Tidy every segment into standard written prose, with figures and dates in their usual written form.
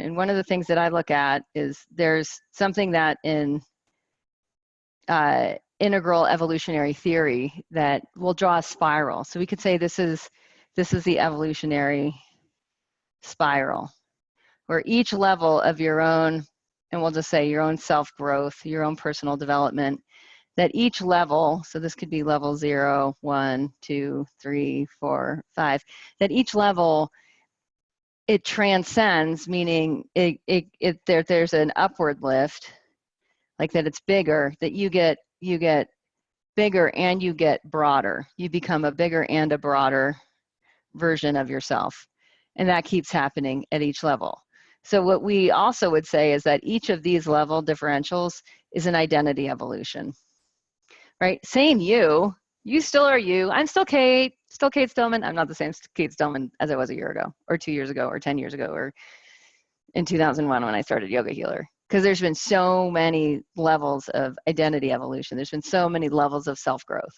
And one of the things that I look at is there's something that in integral evolutionary theory that will draw a spiral. So we could say this is the evolutionary spiral, where each level of your own, and we'll just say your own self-growth, your own personal development, that each level, so this could be level 0, 1, 2, 3, 4, 5, that each level, it transcends, meaning there's an upward lift, like that it's bigger, that you get bigger and you get broader. You become a bigger and a broader version of yourself. And that keeps happening at each level. So what we also would say is that each of these level differentials is an identity evolution, right? Same you still are you. I'm still Kate Stillman. I'm not the same Kate Stillman as I was a year ago, or 2 years ago, or 10 years ago, or in 2001 when I started Yoga Healer. Because there's been so many levels of identity evolution. There's been so many levels of self-growth.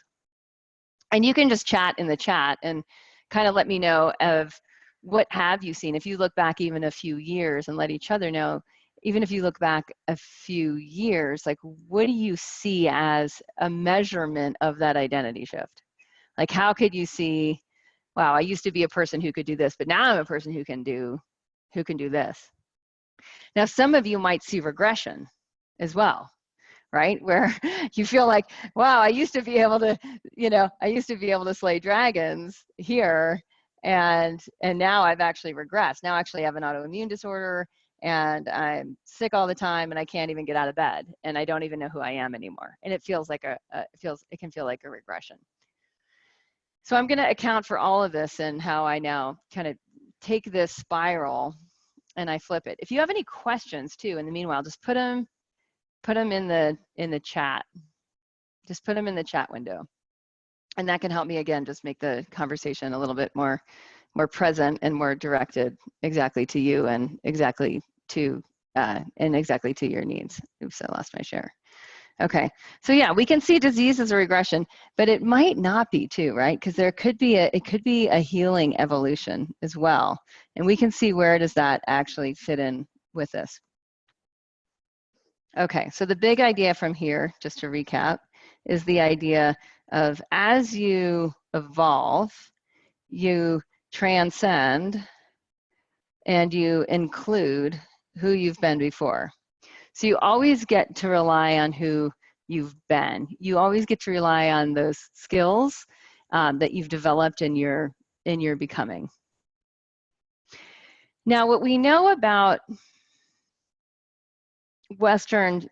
And you can just chat in the chat and kind of let me know of what have you seen. If you look back even a few years and let each other know, even if you look back a few years, like what do you see as a measurement of that identity shift? Like how could you see, wow, I used to be a person who could do this, but now I'm a person who can do this. Now, some of you might see regression as well, right? Where you feel like, wow, I used to be able to slay dragons here, and now I've actually regressed. Now I actually have an autoimmune disorder, and I'm sick all the time, and I can't even get out of bed, and I don't even know who I am anymore. And it feels like it can feel like a regression. So I'm going to account for all of this and how I now kind of take this spiral and I flip it. If you have any questions too, in the meanwhile, just put them in the chat. Just put them in the chat window, and that can help me again just make the conversation a little bit more present and more directed exactly to you and exactly to your needs. Oops, I lost my share. Okay, so yeah, we can see disease as a regression, but it might not be too, right? Because it could be a healing evolution as well, and we can see where does that actually fit in with this. Okay, so the big idea from here, just to recap, is the idea of as you evolve, you transcend and you include who you've been before. So you always get to rely on who you've been. You always get to rely on those skills that you've developed in your becoming. Now, what we know about Western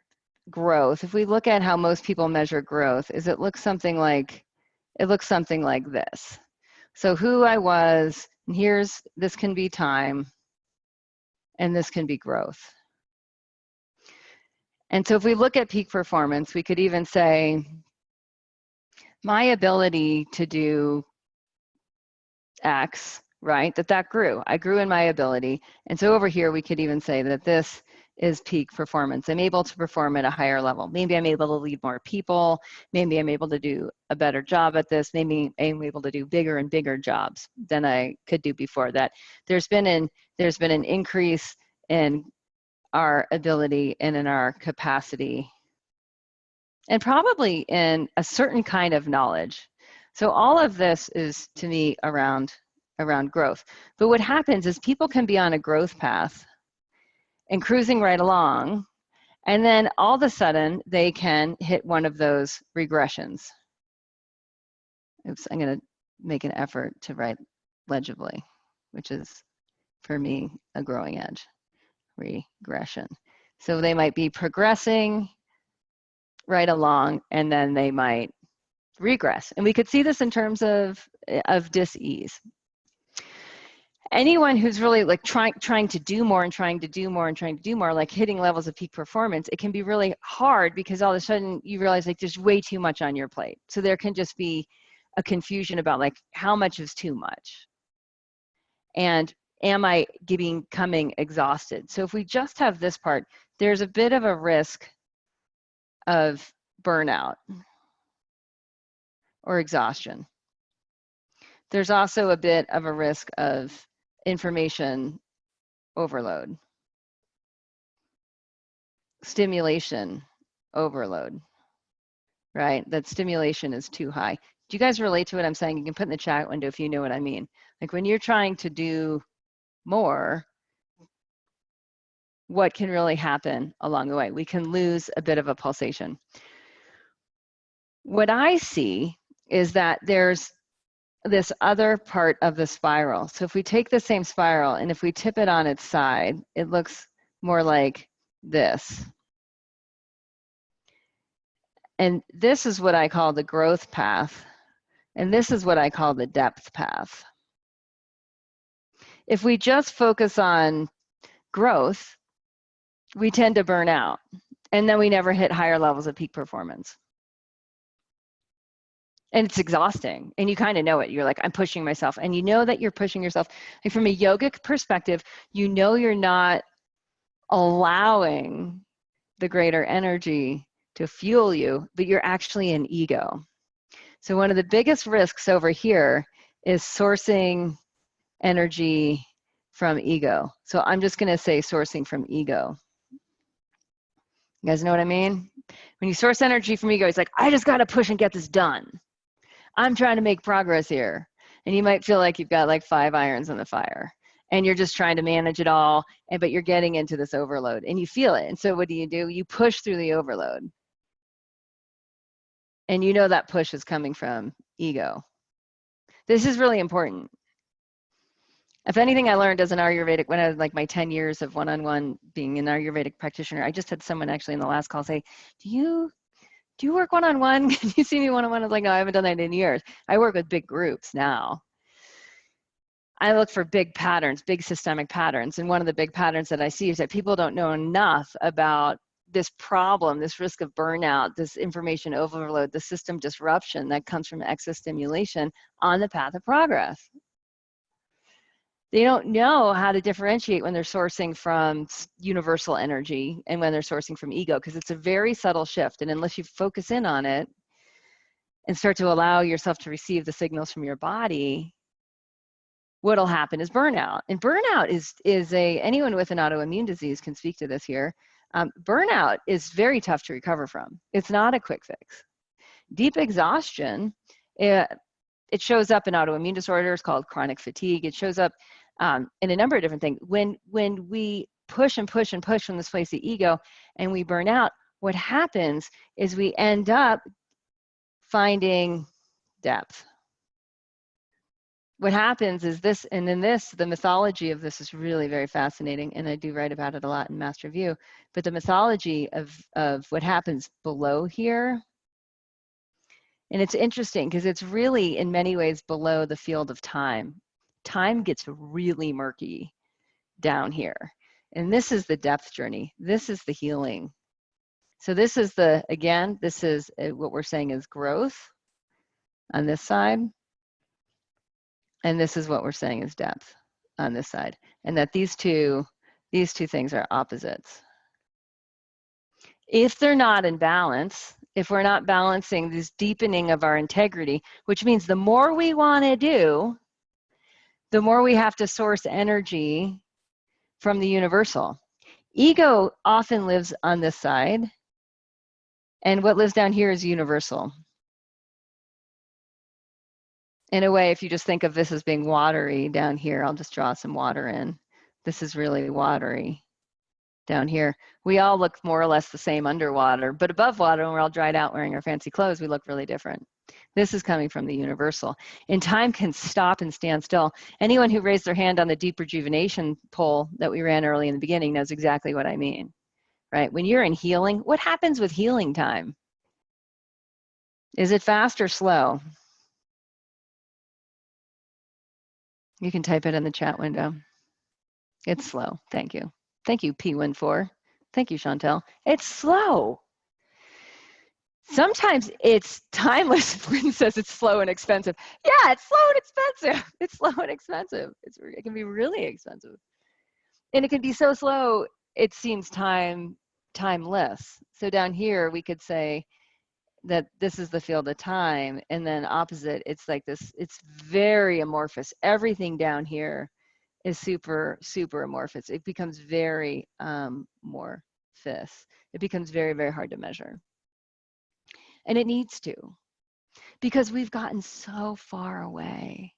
growth, if we look at how most people measure growth, is it looks something like this. So who I was, and this can be time, and this can be growth. And so if we look at peak performance, we could even say my ability to do X, right, that grew. I grew in my ability. And so over here, we could even say that this is peak performance. I'm able to perform at a higher level. Maybe I'm able to lead more people. Maybe I'm able to do a better job at this. Maybe I'm able to do bigger and bigger jobs than I could do before that. There's been an increase in our ability and in our capacity, and probably in a certain kind of knowledge. So all of this is, to me, around growth. But what happens is people can be on a growth path and cruising right along, and then all of a sudden they can hit one of those regressions. Oops, I'm going to make an effort to write legibly, which is, for me, a growing edge. Regression. So they might be progressing right along, and then they might regress. And we could see this in terms of dis-ease. Anyone who's really like trying to do more and trying to do more and trying to do more, like hitting levels of peak performance, it can be really hard because all of a sudden you realize like there's way too much on your plate. So there can just be a confusion about like how much is too much. And am I becoming exhausted? So if we just have this part, there's a bit of a risk of burnout or exhaustion. There's also a bit of a risk of information overload. stimulation overload, right? That stimulation is too high. Do you guys relate to what I'm saying? You can put in the chat window if you know what I mean. Like when you're trying to do more, what can really happen along the way? We can lose a bit of a pulsation. What I see is that there's this other part of the spiral. So if we take the same spiral and if we tip it on its side, it looks more like this. And this is what I call the growth path. And this is what I call the depth path. If we just focus on growth, we tend to burn out. And then we never hit higher levels of peak performance. And it's exhausting. And you kind of know it. You're like, I'm pushing myself. And you know that you're pushing yourself. And from a yogic perspective, you know you're not allowing the greater energy to fuel you, but you're actually in ego. So one of the biggest risks over here is sourcing energy from ego. So I'm just going to say sourcing from ego. You guys know what I mean? When you source energy from ego, it's like, I just got to push and get this done. I'm trying to make progress here. And you might feel like you've got like 5 irons in the fire and you're just trying to manage it all, but you're getting into this overload and you feel it. And so what do? You push through the overload. And you know that push is coming from ego. This is really important. If anything I learned as an Ayurvedic, when I was like my 10 years of one-on-one being an Ayurvedic practitioner, I just had someone actually in the last call say, do you work one-on-one? Can you see me one-on-one? I was like, no, I haven't done that in years. I work with big groups now. I look for big patterns, big systemic patterns. And one of the big patterns that I see is that people don't know enough about this problem, this risk of burnout, this information overload, the system disruption that comes from excess stimulation on the path of progress. They don't know how to differentiate when they're sourcing from universal energy and when they're sourcing from ego, because it's a very subtle shift. And unless you focus in on it and start to allow yourself to receive the signals from your body, what'll happen is burnout. And burnout is anyone with an autoimmune disease can speak to this here. Burnout is very tough to recover from. It's not a quick fix. Deep exhaustion, it shows up in autoimmune disorders called chronic fatigue. It shows up in a number of different things. When we push and push and push from this place of ego and we burn out, what happens is we end up finding depth. What happens is this, and in this, the mythology of this is really very fascinating, and I do write about it a lot in Master of You, but the mythology of what happens below here, and it's interesting because it's really in many ways below the field of time. Time gets really murky down here. And this is the depth journey. This is the healing. So this is this is what we're saying is growth on this side. And this is what we're saying is depth on this side. And that these two things are opposites. If they're not in balance, if we're not balancing this deepening of our integrity, which means the more we want to do, the more we have to source energy from the universal. Ego often lives on this side, and what lives down here is universal. In a way, if you just think of this as being watery down here, I'll just draw some water in. This is really watery down here. We all look more or less the same underwater, but above water, when we're all dried out wearing our fancy clothes, we look really different. This is coming from the universal. And time can stop and stand still. Anyone who raised their hand on the deep rejuvenation poll that we ran early in the beginning knows exactly what I mean, right? When you're in healing, what happens with healing time? Is it fast or slow? You can type it in the chat window. It's slow. Thank you. Thank you, P14. Thank you, Chantel. It's slow. Sometimes it's timeless. Bryn says it's slow and expensive. Yeah, it's slow and expensive. It's slow and expensive. It can be really expensive. And it can be so slow, it seems timeless. So down here, we could say that this is the field of time. And then opposite, it's like this, it's very amorphous. Everything down here is super, super amorphous. It becomes very more fists. It becomes very, very hard to measure. And it needs to, because we've gotten so far away.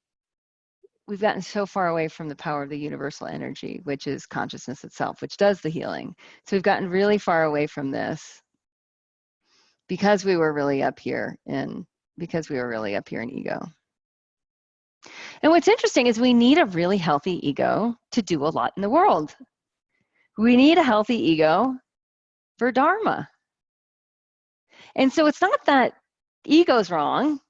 We've gotten so far away from the power of the universal energy, which is consciousness itself, which does the healing. So we've gotten really far away from this because we were really up here in ego. And what's interesting is we need a really healthy ego to do a lot in the world. We need a healthy ego for Dharma. And so it's not that ego's wrong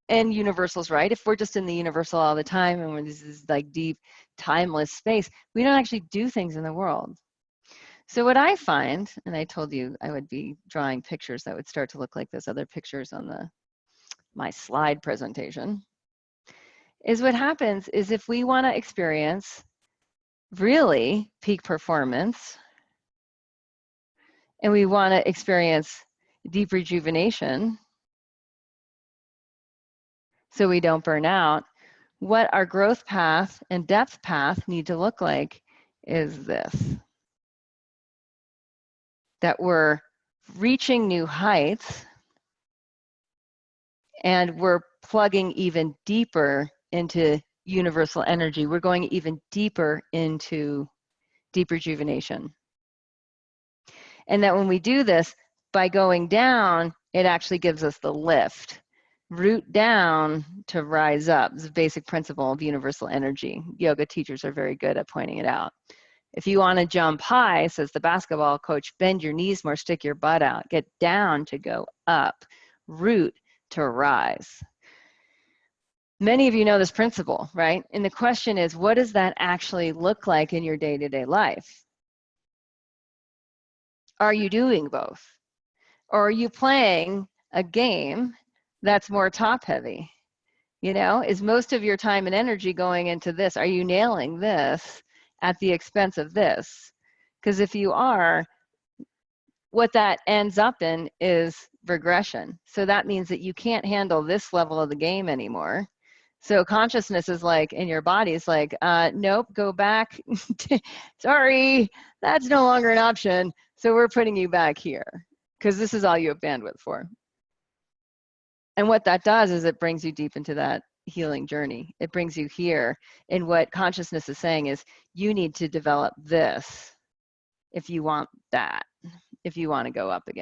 and universal's right. If we're just in the universal all the time and we're this is like deep, timeless space, we don't actually do things in the world. So what I find, and I told you I would be drawing pictures that would start to look like those other pictures on my slide presentation, is what happens is if we want to experience really peak performance and we want to experience deep rejuvenation so we don't burn out, what our growth path and depth path need to look like is this. That we're reaching new heights and we're plugging even deeper into universal energy. We're going even deeper into deep rejuvenation. And that when we do this, by going down, it actually gives us the lift. Root down to rise up. It's a basic principle of universal energy. Yoga teachers are very good at pointing it out. If you want to jump high, says the basketball coach, bend your knees more, stick your butt out. Get down to go up. Root to rise. Many of you know this principle, right? And the question is, what does that actually look like in your day-to-day life? Are you doing both? Or are you playing a game that's more top-heavy? You know, is most of your time and energy going into this? Are you nailing this at the expense of this? Because if you are, what that ends up in is regression. So that means that you can't handle this level of the game anymore. So consciousness is like, and your body is like, nope, go back. Sorry, that's no longer an option. So we're putting you back here because this is all you have bandwidth for. And what that does is it brings you deep into that healing journey. It brings you here. And what consciousness is saying is you need to develop this if you want that, if you want to go up again.